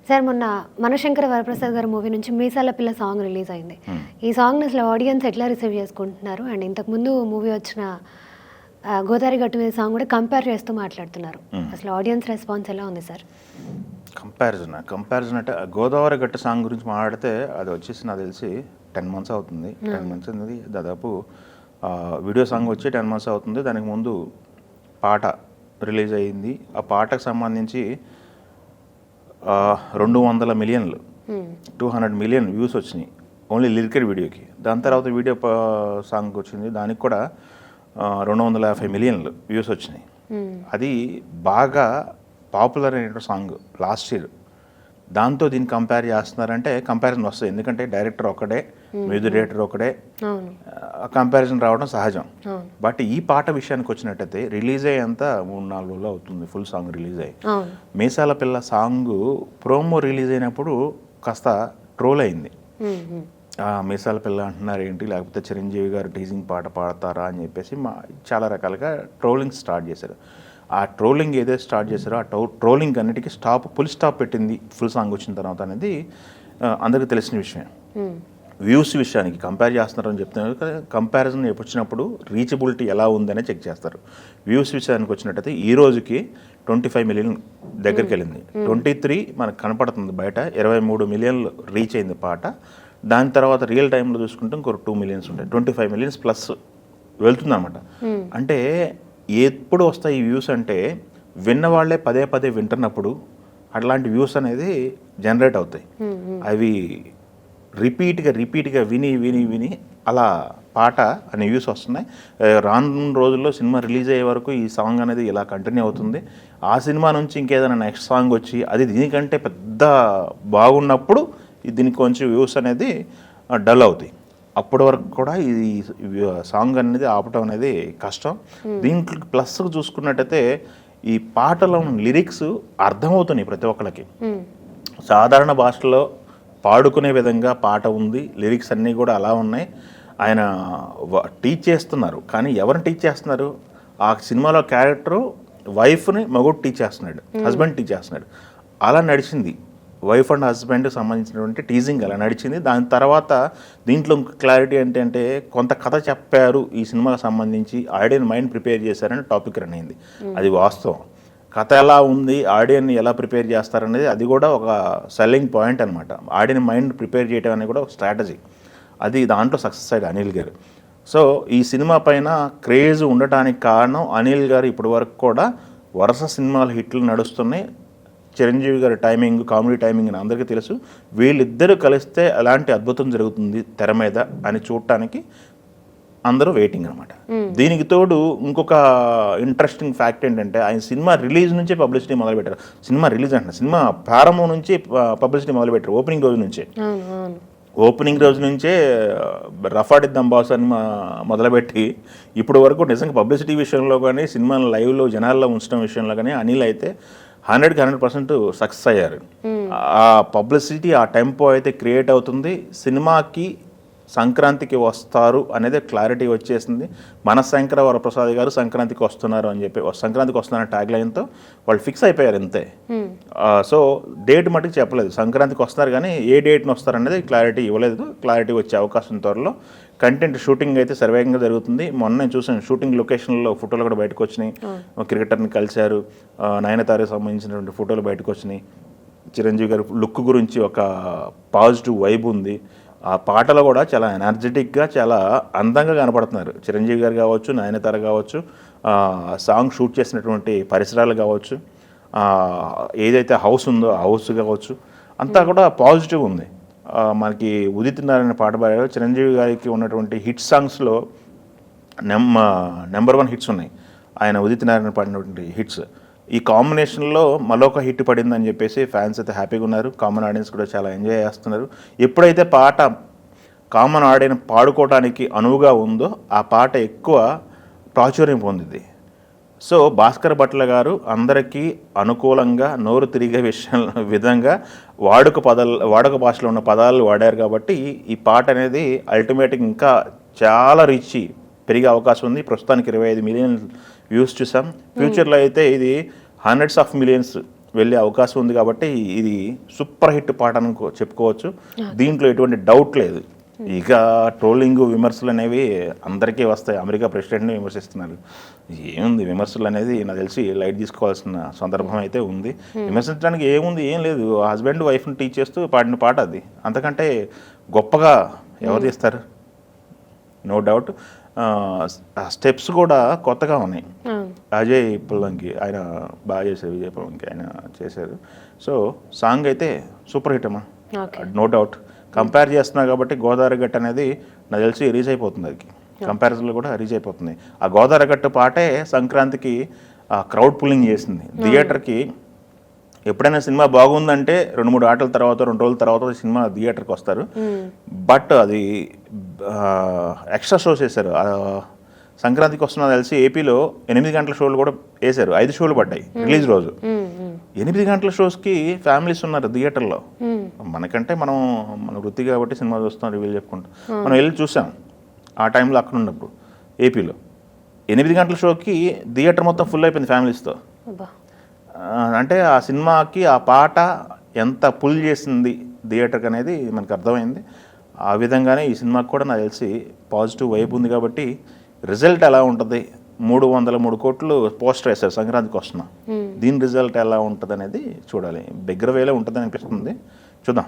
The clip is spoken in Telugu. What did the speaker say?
సార్ మొన్న మనశంకర వరప్రసాద్ గారి మూవీ నుంచి మీసాల పిల్ల సాంగ్ రిలీజ్ అయింది. ఈ సాంగ్ని అసలు ఆడియన్స్ ఎట్లా రిసీవ్ చేసుకుంటున్నారు? అండ్ ఇంతకుముందు మూవీ వచ్చిన గోదావరి గట్టు మీద సాంగ్ కూడా కంపేర్ చేస్తూ మాట్లాడుతున్నారు. అసలు ఆడియన్స్ రెస్పాన్స్ ఎలా ఉంది సార్? కంపారిజన్ అంటే గోదావరి గట్టు సాంగ్ గురించి మాట్లాడితే అది వచ్చేసి నాకు తెలిసి 10 months అవుతుంది. 10 months అనేది దాదాపు వీడియో సాంగ్ వచ్చి 10 months అవుతుంది. దానికి ముందు పాట రిలీజ్ అయ్యింది. ఆ పాటకు సంబంధించి 200 million 200 million వ్యూస్ వచ్చినాయి ఓన్లీ లిరికల్ వీడియోకి. దాని తర్వాత వీడియో సాంగ్ వచ్చింది, దానికి కూడా 250 million వ్యూస్ వచ్చినాయి. అది బాగా పాపులర్ అయిన సాంగ్ లాస్ట్ ఇయర్. దాంతో దీన్ని కంపేర్ చేస్తున్నారంటే కంపారిజన్ వస్తుంది, ఎందుకంటే డైరెక్టర్ ఒకడే, మ్యూజిక్ డైరెక్టర్ ఒకడే, కంపారిజన్ రావడం సహజం. బట్ ఈ పాట విషయానికి వచ్చినట్టయితే రిలీజ్ అయ్యేంత 3-4 రోజులు అవుతుంది ఫుల్ సాంగ్ రిలీజ్ అయ్యి. మీసాల పిల్ల సాంగ్ ప్రోమో రిలీజ్ అయినప్పుడు కాస్త ట్రోల్ అయింది. మీసాల పిల్ల అంటున్నారు ఏంటి, లేకపోతే చిరంజీవి గారు టీజింగ్ పాట పాడతారా అని చెప్పేసి చాలా రకాలుగా ట్రోలింగ్ స్టార్ట్ చేశారు. ఆ ట్రోలింగ్ ఏదైతే స్టార్ట్ చేశారో ఆ ట్రోలింగ్ అన్నిటికీ ఫుల్ స్టాప్ పెట్టింది ఫుల్ సాంగ్ వచ్చిన తర్వాత అనేది అందరికీ తెలిసిన విషయం. వ్యూస్ విషయానికి కంపేర్ చేస్తున్నారని చెప్తున్నారు. కంపారిజన్ వచ్చినప్పుడు రీచబిలిటీ ఎలా ఉందనే చెక్ చేస్తారు. వ్యూస్ విషయానికి వచ్చినట్టయితే ఈ రోజుకి 25 million దగ్గరికి వెళ్ళింది. 23 మనకు కనపడుతుంది బయట, 23 million రీచ్ అయింది పాట. దాని తర్వాత రియల్ టైంలో చూసుకుంటే ఇంకో 2 million ఉంటాయి, 25 million ప్లస్ వెళ్తుంది అనమాట. అంటే ఎప్పుడు వస్తాయి ఈ వ్యూస్ అంటే విన్నవాళ్లే పదే పదే వింటున్నప్పుడు అట్లాంటి వ్యూస్ అనేది జనరేట్ అవుతాయి. అవి రిపీట్గా విని అలా పాట అనే వ్యూస్ వస్తున్నాయి. రాను రోజుల్లో సినిమా రిలీజ్ అయ్యే వరకు ఈ సాంగ్ అనేది ఇలా కంటిన్యూ అవుతుంది. ఆ సినిమా నుంచి ఇంకేదైనా నెక్స్ట్ సాంగ్ వచ్చి అది దీనికంటే పెద్ద బాగున్నప్పుడు దీనికి కొంచెం వ్యూస్ అనేది డల్ అవుతాయి. అప్పటి వరకు కూడా ఈ సాంగ్ అనేది ఆపటం అనేది కష్టం. దీంట్లో ప్లస్ చూసుకున్నట్టయితే ఈ పాటలో లిరిక్స్ అర్థమవుతున్నాయి ప్రతి ఒక్కరికి. సాధారణ భాషలో పాడుకునే విధంగా పాట ఉంది, లిరిక్స్ అన్నీ కూడా అలా ఉన్నాయి. ఆయన టీచ్ చేస్తున్నారు, కానీ ఎవరిని టీచ్ చేస్తున్నారు? ఆ సినిమాలో క్యారెక్టరు వైఫ్ని మగోడు టీచ్ చేస్తున్నాడు, హస్బెండ్ టీచ్ చేస్తున్నాడు. అలా నడిచింది వైఫ్ అండ్ హస్బెండ్కి సంబంధించినటువంటి టీజింగ్ అలా నడిచింది. దాని తర్వాత దీంట్లో క్లారిటీ ఏంటంటే కొంత కథ చెప్పారు ఈ సినిమాకి సంబంధించి, ఆడియన్ మైండ్ ప్రిపేర్ చేశారని టాపిక్ రన్ అయింది. అది వాస్తవం. కథ ఎలా ఉంది, ఆడియన్ని ఎలా ప్రిపేర్ చేస్తారనేది అది కూడా ఒక సెల్లింగ్ పాయింట్ అనమాట. ఆడియన్ మైండ్ ప్రిపేర్ చేయడం అనేది కూడా ఒక స్ట్రాటజీ. అది దాంట్లో సక్సెస్ అయ్యాడు అనిల్ గారు. సో ఈ సినిమా పైన క్రేజ్ ఉండటానికి కారణం అనిల్ గారు ఇప్పటి వరకు కూడా వరుస సినిమాలు హిట్లు నడుస్తున్నాయి. చిరంజీవి గారి టైమింగ్, కామెడీ టైమింగ్ అని అందరికీ తెలుసు. వీళ్ళిద్దరూ కలిస్తే ఎలాంటి అద్భుతం జరుగుతుంది తెర మీద అని చూడటానికి అందరూ వెయిటింగ్ అనమాట. దీనికి తోడు ఇంకొక ఇంట్రెస్టింగ్ ఫ్యాక్ట్ ఏంటంటే ఆయన సినిమా రిలీజ్ నుంచే పబ్లిసిటీ మొదలుపెట్టారు. సినిమా రిలీజ్ అంటే సినిమా ప్రారంభం నుంచి పబ్లిసిటీ మొదలుపెట్టారు. ఓపెనింగ్ రోజు నుంచే రఫాడిద్దాం బాస్ అని మొదలుపెట్టి ఇప్పుడు వరకు నిజంగా పబ్లిసిటీ విషయంలో కానీ సినిమాను లైవ్లో జనాల్లో ఉంచడం విషయంలో కానీ అనిల్ అయితే 100% సక్సెస్ అయ్యారు. ఆ పబ్లిసిటీ, ఆ టెంపో అయితే క్రియేట్ అవుతుంది. సినిమాకి సంక్రాంతికి వస్తారు అనేది క్లారిటీ వచ్చేసింది. మనశంకర వరప్రసాద్ గారు సంక్రాంతికి వస్తున్నారు అని చెప్పి, సంక్రాంతికి వస్తున్నారని ట్యాగ్ లైన్తో వాళ్ళు ఫిక్స్ అయిపోయారు అంతే. సో డేట్ మటుకు చెప్పలేదు, సంక్రాంతికి వస్తారు కానీ ఏ డేట్ని వస్తారనేది క్లారిటీ ఇవ్వలేదు. క్లారిటీ వచ్చే అవకాశం త్వరలో. కంటెంట్ షూటింగ్ అయితే సర్వేగంగా జరుగుతుంది. మొన్న నేను చూసాను షూటింగ్ లొకేషన్లో ఫోటోలు కూడా బయటకు వచ్చినాయి. క్రికెటర్ని కలిశారు, నయనతారకు సంబంధించినటువంటి ఫోటోలు బయటకు వచ్చినాయి. చిరంజీవి గారి లుక్ గురించి ఒక పాజిటివ్ వైబ్ ఉంది. ఆ పాటలో కూడా చాలా ఎనర్జెటిక్గా చాలా అందంగా కనపడుతున్నారు చిరంజీవి గారు కావచ్చు, నయనతార కావచ్చు, సాంగ్ షూట్ చేసినటువంటి పరిసరాలు కావచ్చు, ఏదైతే హౌస్ ఉందో ఆ హౌస్ కావచ్చు, అంతా కూడా పాజిటివ్ ఉంది. మనకి ఉదిత్ నారాయణ పాట పాడారు. చిరంజీవి గారికి ఉన్నటువంటి హిట్ సాంగ్స్లో నెంబర్ 1 హిట్స్ ఉన్నాయి ఆయన ఉదిత్ నారాయణ పాడినటువంటి హిట్స్. ఈ కాంబినేషన్లో మరొక హిట్ పడిందని చెప్పేసి ఫ్యాన్స్ అయితే హ్యాపీగా ఉన్నారు. కామన్ ఆడియన్స్ కూడా చాలా ఎంజాయ్ చేస్తున్నారు. ఎప్పుడైతే పాట కామన్ ఆడియన్స్ పాడుకోవడానికి అనువుగా ఉందో ఆ పాట ఎక్కువ ప్రాచుర్యం పొందింది. సో భాస్కర్ భట్ల గారు అందరికీ అనుకూలంగా నోరు తిరిగే విధంగా వాడుక భాషలో ఉన్న పదాలు వాడారు కాబట్టి ఈ పాట అనేది అల్టిమేట్గా ఇంకా చాలా రీచ్ పెరిగే అవకాశం ఉంది. ప్రస్తుతానికి 25 million వ్యూస్ చూసాం. ఫ్యూచర్లో అయితే ఇది hundreds of millions వెళ్ళే అవకాశం ఉంది కాబట్టి ఇది సూపర్ హిట్ పాట అని చెప్పుకోవచ్చు. దీంట్లో ఎటువంటి డౌట్ లేదు. ఇక ట్రోలింగ్ విమర్శలు అనేవి అందరికీ వస్తాయి. అమెరికా ప్రెసిడెంట్ని విమర్శిస్తున్నారు, ఏముంది విమర్శలు అనేది నాకు తెలిసి లైట్ తీసుకోవాల్సిన సందర్భం అయితే ఉంది. విమర్శించడానికి ఏముంది, ఏం లేదు. హస్బెండ్ వైఫ్ని టీచ్ చేస్తూ పాడిన పాట అది, అంతకంటే గొప్పగా ఎవరు తీస్తారు? No doubt. స్టెప్స్ కూడా కొత్తగా ఉన్నాయి. అజయ్ పుల్లంకి ఆయన బాగా చేశారు, విజయ్ పుల్లంకి ఆయన చేశారు. సో సాంగ్ అయితే సూపర్ హిట్ అమ్మా, నో డౌట్. కంపేర్ చేస్తున్నా కాబట్టి గోదావరి గట్టు అనేది నాకు తెలిసి రీచ్ అయిపోతుంది. అది కంపారిజన్లో కూడా రీచ్ అయిపోతుంది. ఆ గోదావరి గట్టు పాటే సంక్రాంతికి క్రౌడ్ పుల్లింగ్ చేసింది థియేటర్కి. ఎప్పుడైనా సినిమా బాగుందంటే 2-3 ఆటల తర్వాత 2 రోజుల తర్వాత సినిమా థియేటర్కి వస్తారు. బట్ అది ఎక్స్ట్రా షోస్ వేశారు. సంక్రాంతికి వస్తున్నా తెలిసి ఏపీలో 8 గంటల షోలు కూడా వేశారు. 5 షోలు పడ్డాయి రిలీజ్ రోజు. 8 గంటల షోస్కి ఫ్యామిలీస్ ఉన్నారు థియేటర్లో. మనకంటే మన వృత్తి కాబట్టి సినిమా చూస్తాం, రివ్యూలు చెప్పుకుంటాం. మనం వెళ్ళి చూసాం ఆ టైంలో అక్కడ ఉన్నప్పుడు. ఏపీలో 8 గంటల షోకి థియేటర్ మొత్తం ఫుల్ అయిపోయింది ఫ్యామిలీస్తో. అంటే ఆ సినిమాకి ఆ పాట ఎంత పుల్ చేసింది థియేటర్కి అనేది మనకు అర్థమైంది. ఆ విధంగానే ఈ సినిమాకి కూడా నాకు తెలిసి పాజిటివ్ వైబ్ ఉంది. కాబట్టి రిజల్ట్ ఎలా ఉంటుంది? 303 కోట్లు పోస్టర్ వేశారు సంక్రాంతికి వస్తున్నా. దీని రిజల్ట్ ఎలా ఉంటుంది అనేది చూడాలి. బిగ్గర వేలే ఉంటుంది అనిపిస్తుంది, చూద్దాం.